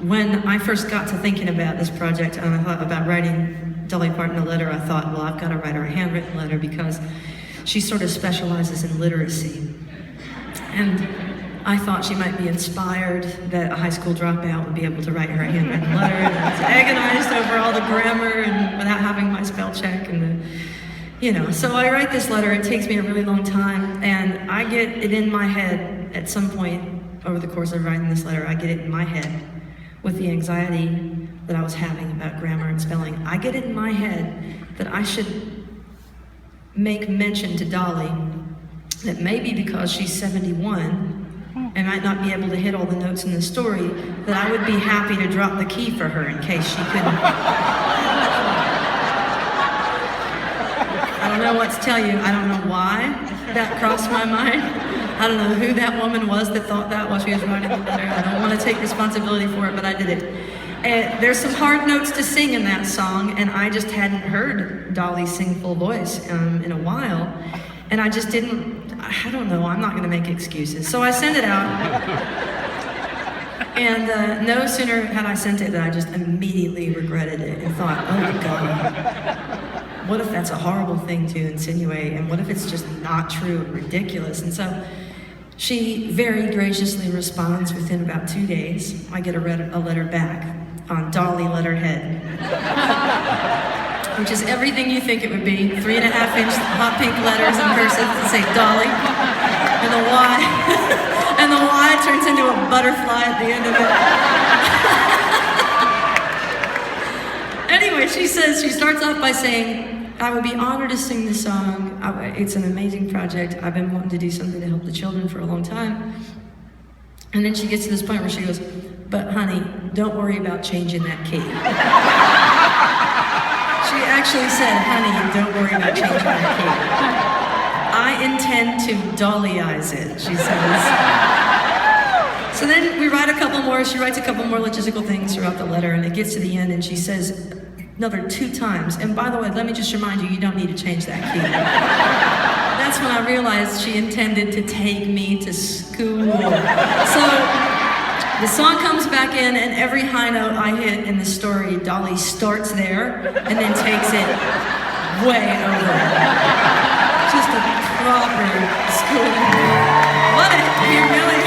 when I first got to thinking about this project and I thought about writing Dolly Parton a letter, I thought, well, I've got to write her a handwritten letter because she sort of specializes in literacy. And I thought she might be inspired that a high school dropout would be able to write her a handwritten letter. And I was agonized over all the grammar and without having my spell check and so I write this letter. It takes me a really long time, and I get it in my head at some point over the course of writing this letter. I get it in my head with the anxiety that I was having about grammar and spelling. I get it in my head that I should make mention to Dolly that maybe because she's 71 and might not be able to hit all the notes in the story, that I would be happy to drop the key for her in case she couldn't. I don't know what to tell you. I don't know why that crossed my mind. I don't know who that woman was that thought that while she was writing the letter. I don't want to take responsibility for it, but I did it. And there's some hard notes to sing in that song, and I just hadn't heard Dolly sing full voice in a while. And I just didn't, I don't know, I'm not going to make excuses. So I sent it out. And no sooner had I sent it than I just immediately regretted it and thought, oh God. What if that's a horrible thing to insinuate, and what if it's just not true and ridiculous? And so she very graciously responds within about 2 days. I get a letter back on Dolly letterhead, which is everything you think it would be. 3.5-inch hot pink letters in cursive that say Dolly, and the Y, and the Y turns into a butterfly at the end of it. Anyway, she starts off by saying, I would be honored to sing this song. It's an amazing project. I've been wanting to do something to help the children for a long time. And then she gets to this point where she goes, but honey, don't worry about changing that key. She actually said, honey, don't worry about changing that key. I intend to Dollyize it, she says. So then we write a couple more. She writes a couple more logistical things throughout the letter, and it gets to the end, and she says, another 2 times. And by the way, let me just remind you, you don't need to change that key. That's when I realized she intended to take me to school. So the song comes back in, and every high note I hit in the story, Dolly starts there and then takes it way over. Just a proper school. What a humiliation.